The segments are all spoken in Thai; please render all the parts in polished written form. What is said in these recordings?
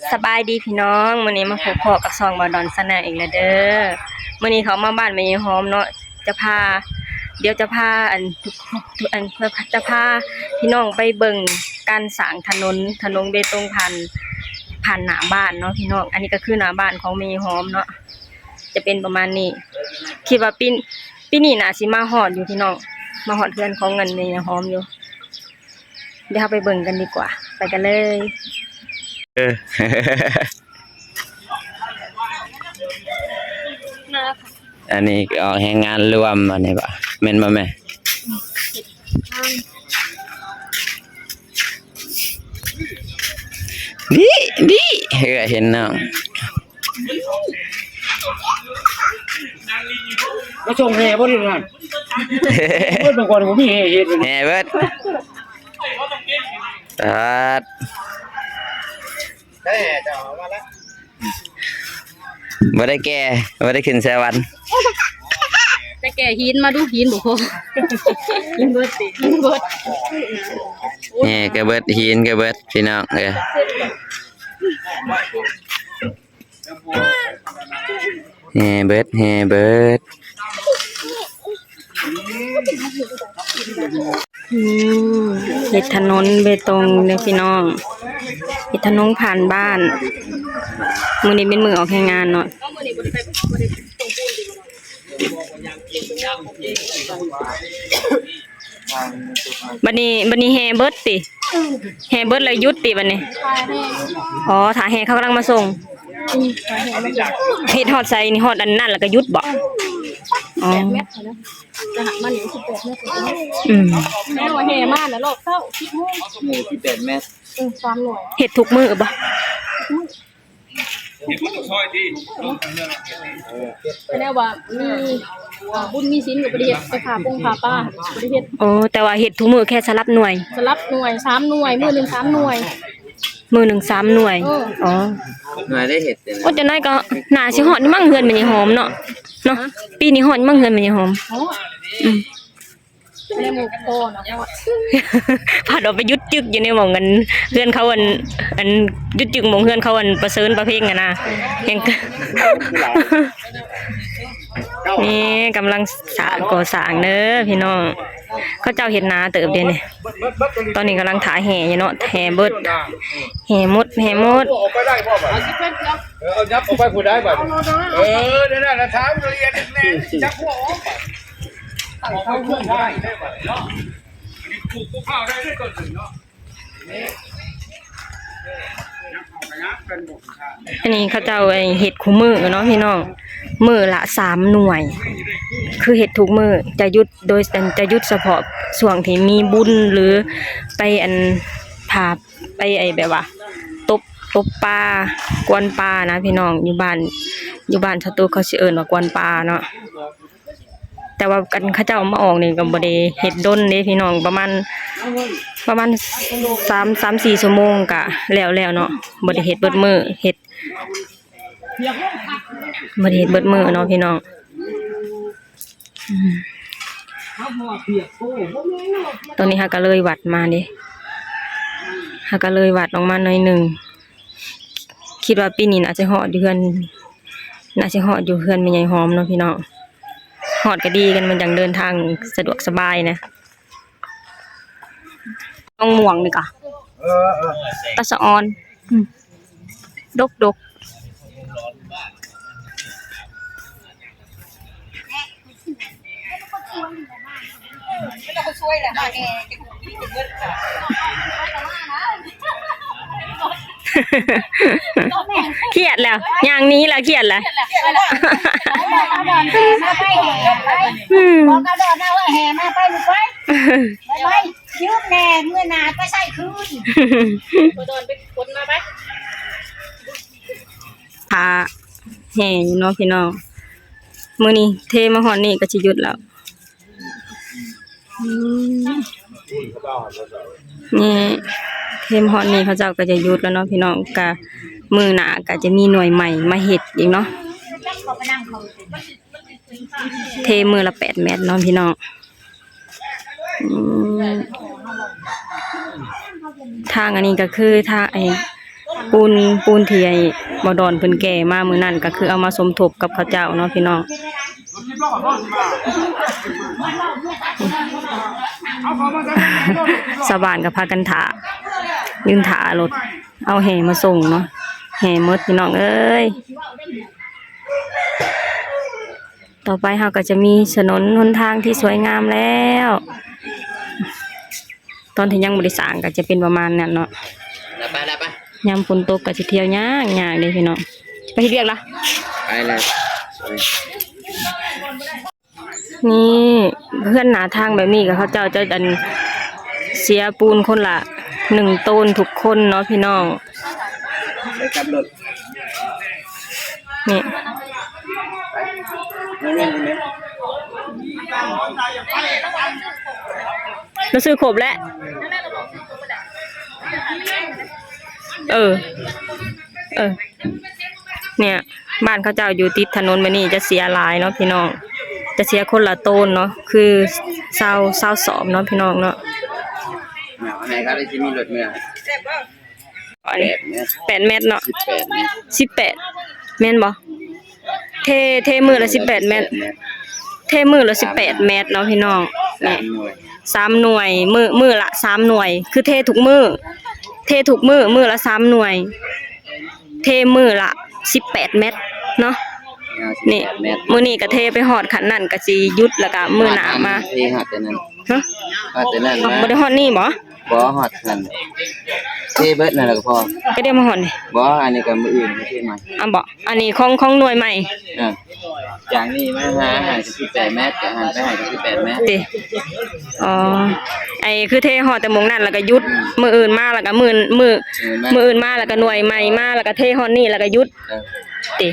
สบายดีพี่น้องมื้อนี้มาพบพ่อกับซองบอดอนสแนลอีกแล้วเด้อมื้อนี้เขามาบ้านแม่ยายหอมเนาะจะพาเดี๋ยวจะพาอันเพื่อจะพาพี่น้องไปเบิ่งการสร้างถนนเบตงผ่านหน้าบ้านเนาะพี่น้องอันนี้ก็คือหน้าบ้านของแม่ยายหอมเนาะจะเป็นประมาณนี้คิดว่าปีนี้น่าสิมาฮอดอยู่พี่น้องมาฮอดเพื่อนของเงินแม่ยายหอมอยู่เดี๋ยวเราไปเบิ่งกันดีกว่าไปกันเลยอันนี้ออกแห่งงานรวมอันนี้ป่ะแม่นบ่แม่ดิเห็นน้องมาส่งแห่บ่ได้นั่นเมื่อก่อนผมมีแห่เฮ็ดแห่เบิดได้แห่จะเอามาแล้วบ่ได้แก่บ่ได้ขึ้นสวรรค์แต่แกหินมาดูหินบ่พอหินเบิดติหินเบิดแห่ก็เบิดหินก็เบิดพี่น้องแห่เบิดเฮ็ดถนนเบตงเด้อพี่น้องเฮ็ดถนนผ่านบ้านมื้อนี้เป็นมื้อออกแรงงานเนาะบัดนี้แห่เบิดติแห่เบิดแล้วหยุดติบัดนี้อ๋อถ้าแห่เขากำลังมาส่งเฮ็ดฮอดไสนี่ฮอดอันนั้นแล้วก็หยุดบ่อ๋อจะหักมันอยู่18 เมตรแม่ว่าแห่มาแล้วรอบเช้า18 เมตร3หน่วยเฮ็ดทุกมื้อบ่แน่ว่ามีบุญมีศีลก็บ่ได้เฮ็ดไปพาปงพาป้าบ่ได้เฮ็ดแต่ว่าเฮ็ดทุกมื้อแค่สลับหน่วย3หน่วยมื้อนึง3หน่วยมื้อนึง3หน่วยหน่วยได้เฮ็ดจังได๋ก็น่าสิฮอดมั่งเฮือนแม่ยายหอมเนาะปีนี้ฮอดมั่งเฮือนแม่ยายหอมในหมู่โตนะพาดอกไปยุดจึกอยู่ในหม่องกันเฮือนเขาอันยุดจึกหม่องเฮือนเขาประเสริญประเพ็งน่ะเห็นนี่กำลังก่อสร้างเด้อพี่น้องเขาเจ้าเฮ็ดนาเติบเด้นี่ตอนนี้กำลังถ่ายแห่อยู่เนาะแห่เบิดแห่หมดออกไปได้บ่เอายับออกไปผู้ได้บ่นั่นน่ะถามละเอียดแน่จักหัวเข้าเพื่อนได้บ่เนาะปลูกข้าวได้ด้วยต้นถึงเนาะอันนี้เขาเจ้าเฮ็ดคู่มื้อเนาะพี่น้องมื้อละ3หน่วยคือเฮ็ดทุกมื้อจะหยุดโดยจะหยุดเฉพาะช่วงที่มีบุญหรือไปพาไปแบบว่าตบปลากวนปลานะพี่น้องอยู่บ้านชาวตูเขาสิเอิ้นว่ากวนปลาเนาะแต่ว่ากันเขาเจ้ามาออกนี่ก็บ่ได้เฮ็ดดนเด้พี่น้องประมาณ3-4 ชั่วโมงก็แล้วเนาะบ่ได้เฮ็ดเบิดมื้อเฮ็ดบ่ได้เฮ็ดเบิดมื้อเนาะพี่น้องตอนนี้เฮาก็เลยวัดมาเด้เฮาก็เลยวัดออกมาหน่อยนึงคิดว่าปีนี้น่าจะฮอดอยู่เฮือนแม่ใหญ่หอมเนาะพี่น้องฮอดก็ดีกันมันจังเดินทางสะดวกสบายนะต้องม่วงนี่ก่ะตะสะออนดกเครียดแล้วอย่างนี้ล่ะเครียดแล้วบอกกระโดดนะว่าแห่มาไปลูกไปยืมแน่เมื่อนาไปใส่คืนกระโดดไปกดมาไปพาแห่อยู่เนาะพี่น้องมื้อนี้เทมาฮอดนี่ก็สิหยุดแล้วนี่เทมฮอดนี่เขาเจ้าก็จะหยุดแล้วเนาะพี่น้องก็มื้อหน้าก็จะมีหน่วยใหม่มาเฮ็ดอีกเนาะเทมือละ8 เมตรเนาะพี่น้องทางอันนี้ก็คือทาง ปูนที่ไอ้บ่ดอนเพิ่นแก่มามื้อนั้นก็คือเอามาสมทบกับเขาเจ้าเนาะพี่น้องชาวบ้านก็พากันถายืนถารถเอาแห่มาส่งเนาะแห่หมดพี่น้องเอ้ยต่อไปเราก็จะมีถนนหนทางที่สวยงามแล้ว ตอนที่ยังบ่ได้สร้างก็จะเป็นประมาณนั้นเนาะ ไปแล้วปะ ยามฝนตกก็สิเที่ยวยากๆเด้พี่น้องไปเฮ็ดเวียกล่ะ ไปเลย นี่เพื่อนหนาทางแบบนี้ก็เขาเจ้าจะดันเสียปูนคนละ1ต้นทุกคนเนาะพี่น้อง ไปขับรถ นี่เราซื้อครบแล้วเออเนี่ยบ้านเขาเจ้าอยู่ติดถนนแบบนี้จะเสียหลายเนาะพี่น้องจะเสียคนละต้นเนาะคือเศร้าสอบเนาะพี่น้องเนาะ ไหนก็ได้ที่มีรถเมื่อ อันนี้8 เมตรเนาะ 18แม่นบ่เทมือละ18 เมตรเทมือละ18 เมตรเนาะพี่น้องนี่3 หน่วยมือละ3 หน่วยคือเททุกมือมือละ3 หน่วยเทมือละ18 เมตรเนาะนี่มื้อนี้ก็เทไปฮอดขันนั่นก็สิหยุดแล้วก็มื้อหน้ามา ที่ฮอดแต่นั้น ฮะ ฮอดแต่นั้นมา บ่ได้ฮอดนี่บ่ บ่ฮอดนั่นที่เบิดนั่นแหละก็พอ ก็ได้มาฮอดนี่ บ่อันนี้ก็มื้ออื่นที่มา อ่ะบ่อันนี้ของหน่วยใหม่ จากนี้มาหาห่างกัน18 เมตรจากหันไปห่างกัน18 เมตร ติอ๋อไอ้คือเทฮอดแต่หมองนั่นแล้วก็หยุดมื้ออื่นมาแล้วก็มื้ออื่นมาแล้วก็หน่วยใหม่มาแล้วก็เทฮอดนี่แล้วก็หยุดติ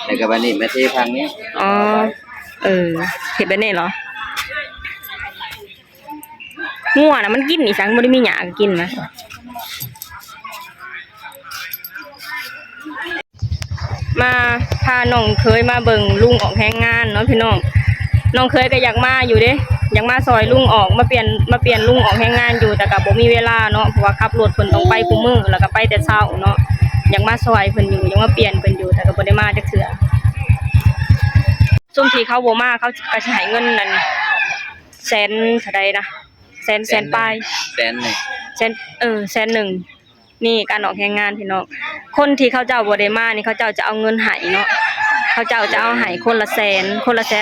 แล้วก็บัดนี้มาที่พังนี้ อ๋อเฮ็ดแบบนี้เหรองัวน่ะมันกินอีสังบ่ได้มีหญ้ากินนะมาพาน้องเคยมาเบิ่งลุงออกแรงงานเนาะพี่น้องน้องเคยก็อยากมาอยู่เด้อยากมาซอยลุงออกมาเปลี่ยนลุงออกแรงงานอยู่แต่ก็บ่มีเวลาเนาะเพราะว่าขับรถเพิ่นต้องไปคุมื้อแล้วก็ไปแต่เช้าเนาะอยากมาซอยเพิ่นอยู่อยากมาเปลี่ยนเพิ่นอยู่แต่ก็บ่ได้มาจักเทื่อซุมที่เขาบ่มาเขาก็สิให้เงินนั่นแสนเท่าใดนะแสนปลาย แสนหนึ่ง แสนหนึ่งนี่การออกแรงงานพี่น้องคนที่เขาเจ้าบ่ได้มานี่เขาเจ้าจะเอาเงินให้เนาะเขาเจ้าจะเอาให้คนละแสน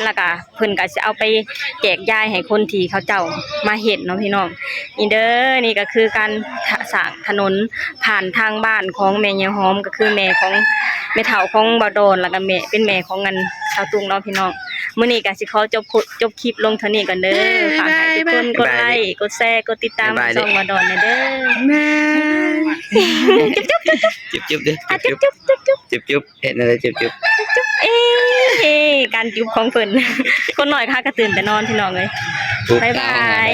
แล้วก็เพิ่นก็สิเอาไปแจกจ่ายให้คนที่เขาเจ้ามาเฮ็ดเนาะพี่น้องนี่เด้อนี่ก็คือการสร้างถนนผ่านทางบ้านของแม่ยายหอมก็คือแม่ของแม่เฒ่าของบ่าวดอนแล้วก็แม่เป็นแม่ของงันชาวตุงเนาะพี่น้องมื้อนี้ก็สิขอจบคลิปลงเท่านี้ก่อนเด้อฝากให้ทุกคนกดไลค์กดแชร์กดติดตามช่องบ่าวดอนเด้อจุ๊บดิจุ๊บเห็นอะไรจุ๊บการจุ๊บของเพิ่นคนน้อยค่ะก็ตื่นแต่นอนพี่น้องเอ้ยบ๊ายบาย